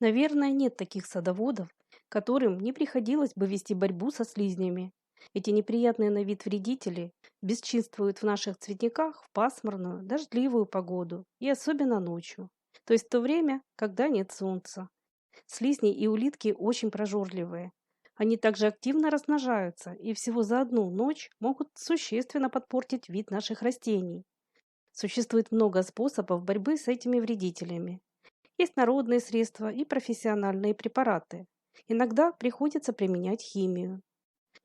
Наверное, нет таких садоводов, которым не приходилось бы вести борьбу со слизнями. Эти неприятные на вид вредители бесчинствуют в наших цветниках в пасмурную, дождливую погоду и особенно ночью, то есть в то время, когда нет солнца. Слизни и улитки очень прожорливые. Они также активно размножаются и всего за одну ночь могут существенно подпортить вид наших растений. Существует много способов борьбы с этими вредителями. Есть народные средства и профессиональные препараты. Иногда приходится применять химию.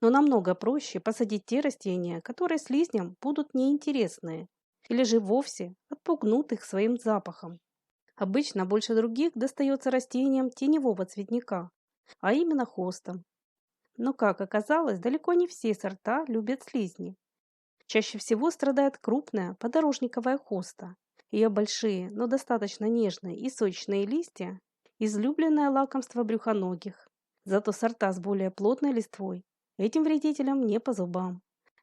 Но намного проще посадить те растения, которые слизням будут неинтересные, или же вовсе отпугнут их своим запахом. Обычно больше других достается растениям теневого цветника, а именно хостам. Но, как оказалось, далеко не все сорта любят слизни. Чаще всего страдает крупная подорожниковая хоста. Ее большие, но достаточно нежные и сочные листья– излюбленное лакомство брюхоногих. Зато сорта с более плотной листвой этим вредителям не по зубам.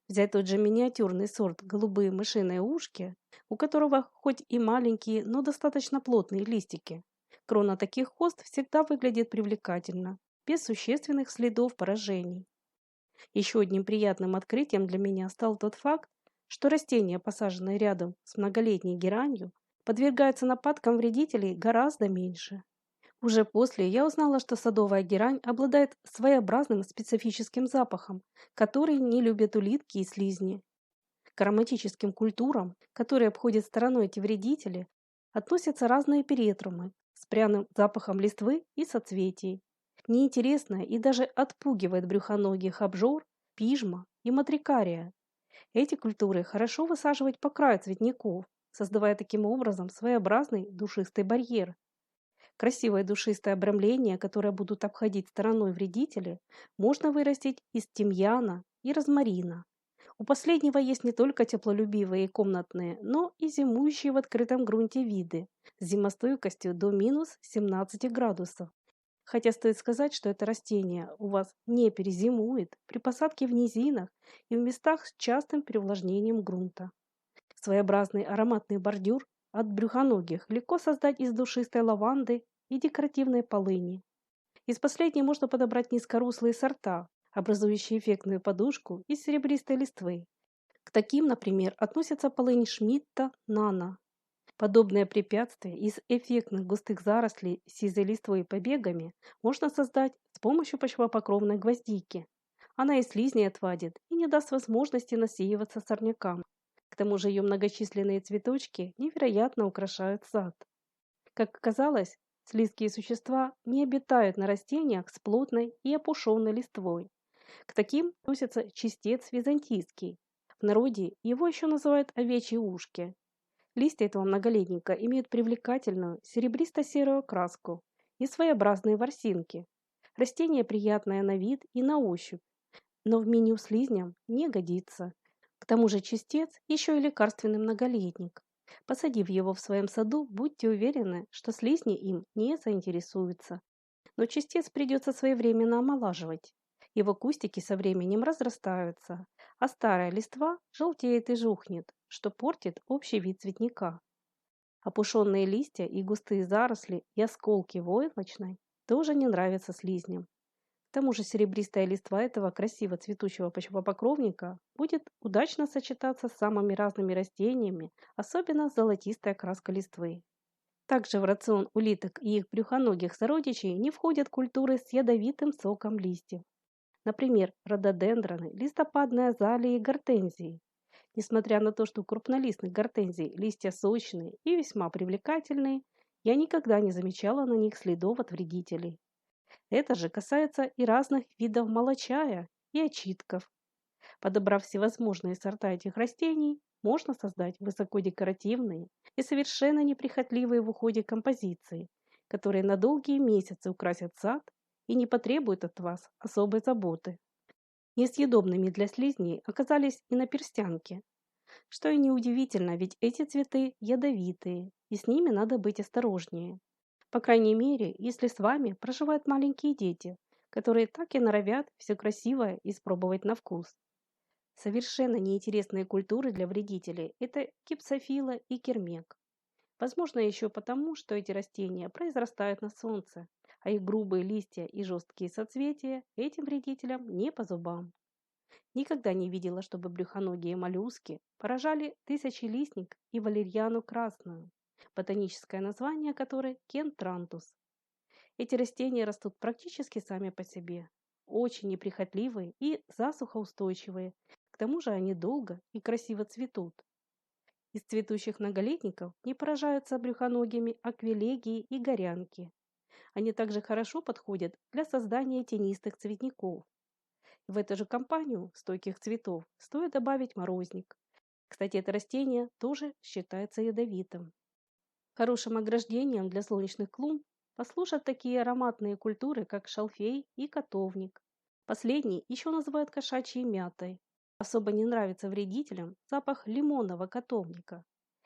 Взять тот же миниатюрный сорт голубые мышиные ушки, у которого хоть и маленькие, но достаточно плотные листики. Крона таких хост всегда выглядит привлекательно, без существенных следов поражений. Еще одним приятным открытием для меня стал тот факт, что растения, посаженные рядом с многолетней геранью, подвергаются нападкам вредителей гораздо меньше. Уже после я узнала, что садовая герань обладает своеобразным специфическим запахом, который не любят улитки и слизни. К ароматическим культурам, которые обходят стороной эти вредители, относятся разные перетрумы с пряным запахом листвы и соцветий. Неинтересная и даже отпугивает брюхоногих обжор, пижма и матрикария. Эти культуры хорошо высаживать по краю цветников, создавая таким образом своеобразный душистый барьер. Красивое душистое обрамление, которое будут обходить стороной вредители, можно вырастить из тимьяна и розмарина. У последнего есть не только теплолюбивые и комнатные, но и зимующие в открытом грунте виды с зимостойкостью до минус 17 градусов. Хотя стоит сказать, что это растение у вас не перезимует при посадке в низинах и в местах с частым переувлажнением грунта. Своеобразный ароматный бордюр от брюхоногих легко создать из душистой лаванды и декоративной полыни. Из последней можно подобрать низкорослые сорта, образующие эффектную подушку из серебристой листвы. К таким, например, относятся полынь Шмидта Нана. Подобное препятствие из эффектных густых зарослей с сизой листвой и побегами можно создать с помощью почвопокровной гвоздики. Она и слизней отвадит и не даст возможности насеиваться сорнякам. К тому же ее многочисленные цветочки невероятно украшают сад. Как оказалось, слизкие существа не обитают на растениях с плотной и опушенной листвой. К таким относится чистец византийский. В народе его еще называют овечьи ушки. Листья этого многолетника имеют привлекательную серебристо-серую окраску и своеобразные ворсинки. Растение приятное на вид и на ощупь, но в меню слизням не годится. К тому же чистец еще и лекарственный многолетник. Посадив его в своем саду, будьте уверены, что слизни им не заинтересуются. Но частиц придется своевременно омолаживать. Его кустики со временем разрастаются, а старая листва желтеет и жухнет, что портит общий вид цветника. Опушенные листья и густые заросли и осколки войлочной тоже не нравятся слизням. К тому же серебристая листва этого красиво цветущего почвопокровника будет удачно сочетаться с самыми разными растениями, особенно с золотистой окраской листвы. Также в рацион улиток и их брюхоногих сородичей не входят культуры с ядовитым соком листьев. Например, рододендроны, листопадные азалии и гортензии. Несмотря на то, что у крупнолистных гортензий листья сочные и весьма привлекательные, я никогда не замечала на них следов от вредителей. Это же касается и разных видов молочая и очитков. Подобрав всевозможные сорта этих растений, можно создать высокодекоративные и совершенно неприхотливые в уходе композиции, которые на долгие месяцы украсят сад и не потребуют от вас особой заботы. Несъедобными для слизней оказались и наперстянки, что и неудивительно, ведь эти цветы ядовитые, и с ними надо быть осторожнее. По крайней мере, если с вами проживают маленькие дети, которые так и норовят все красивое испробовать на вкус. Совершенно неинтересные культуры для вредителей– это гипсофила и кермек. Возможно, еще потому, что эти растения произрастают на солнце, а их грубые листья и жесткие соцветия этим вредителям не по зубам. Никогда не видела, чтобы брюхоногие моллюски поражали тысячелистник и валерьяну красную, ботаническое название которой кентрантус. Эти растения растут практически сами по себе, очень неприхотливые и засухоустойчивые. К тому же они долго и красиво цветут. Из цветущих многолетников не поражаются брюхоногими аквилегии и горянки. Они также хорошо подходят для создания тенистых цветников. В эту же компанию стойких цветов стоит добавить морозник. Кстати, это растение тоже считается ядовитым. Хорошим ограждением для солнечных клумб послужат такие ароматные культуры, как шалфей и котовник. Последний еще называют кошачьей мятой. Особо не нравится вредителям запах лимонного котовника.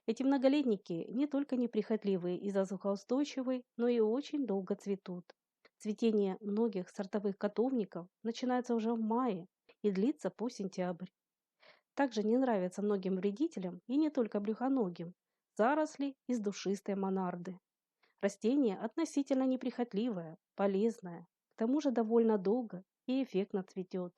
Эти многолетники не только неприхотливые и засухоустойчивые, но и очень долго цветут. Цветение многих сортовых котовников начинается уже в мае и длится по сентябрь. Также не нравятся многим вредителям, и не только брюхоногим, заросли из душистой монарды. Растение относительно неприхотливое, полезное, к тому же довольно долго и эффектно цветет.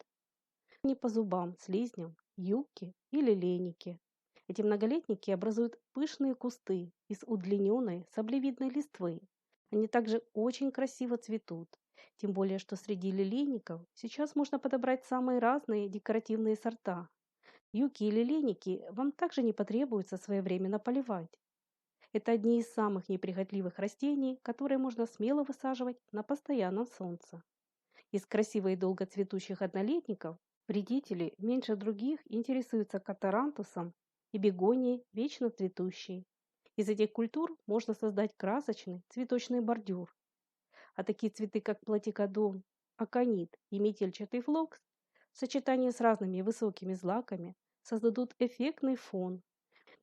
Не по зубам слизням, юбки или леники. Эти многолетники образуют пышные кусты из удлиненной саблевидной листвы. Они также очень красиво цветут, тем более что среди лилейников сейчас можно подобрать самые разные декоративные сорта. Юки и лилейники вам также не потребуется своевременно поливать. Это одни из самых неприхотливых растений, которые можно смело высаживать на постоянном солнце. Из красиво и долго цветущих однолетников вредители меньше других интересуются катарантусом и бегонией вечно цветущей. Из этих культур можно создать красочный цветочный бордюр. А такие цветы, как платикодон, аконит и метельчатый флокс, в сочетании с разными высокими злаками создадут эффектный фон.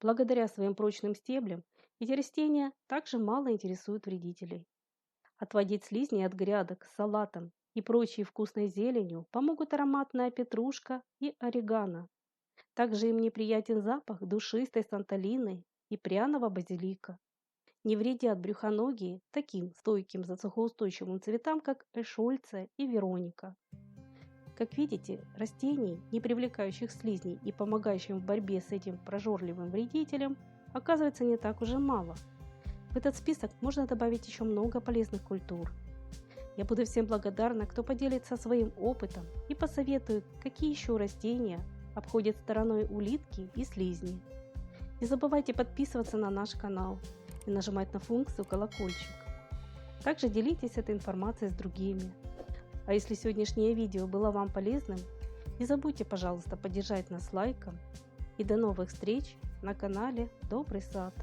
Благодаря своим прочным стеблям эти растения также мало интересуют вредителей. Отводить слизней от грядок с салатом и прочей вкусной зеленью помогут ароматная петрушка и орегано. Также им неприятен запах душистой санталины и пряного базилика. Не вредят брюхоногие таким стойким засухоустойчивым цветам, как эшольция и вероника. Как видите, растений, не привлекающих слизней и помогающих в борьбе с этим прожорливым вредителем, оказывается не так уже мало. В этот список можно добавить еще много полезных культур. Я буду всем благодарна, кто поделится своим опытом и посоветует, какие еще растения обходят стороной улитки и слизни. Не забывайте подписываться на наш канал и нажимать на функцию колокольчик. Также делитесь этой информацией с другими. А если сегодняшнее видео было вам полезным, не забудьте, пожалуйста, поддержать нас лайком. И до новых встреч на канале Добрый сад.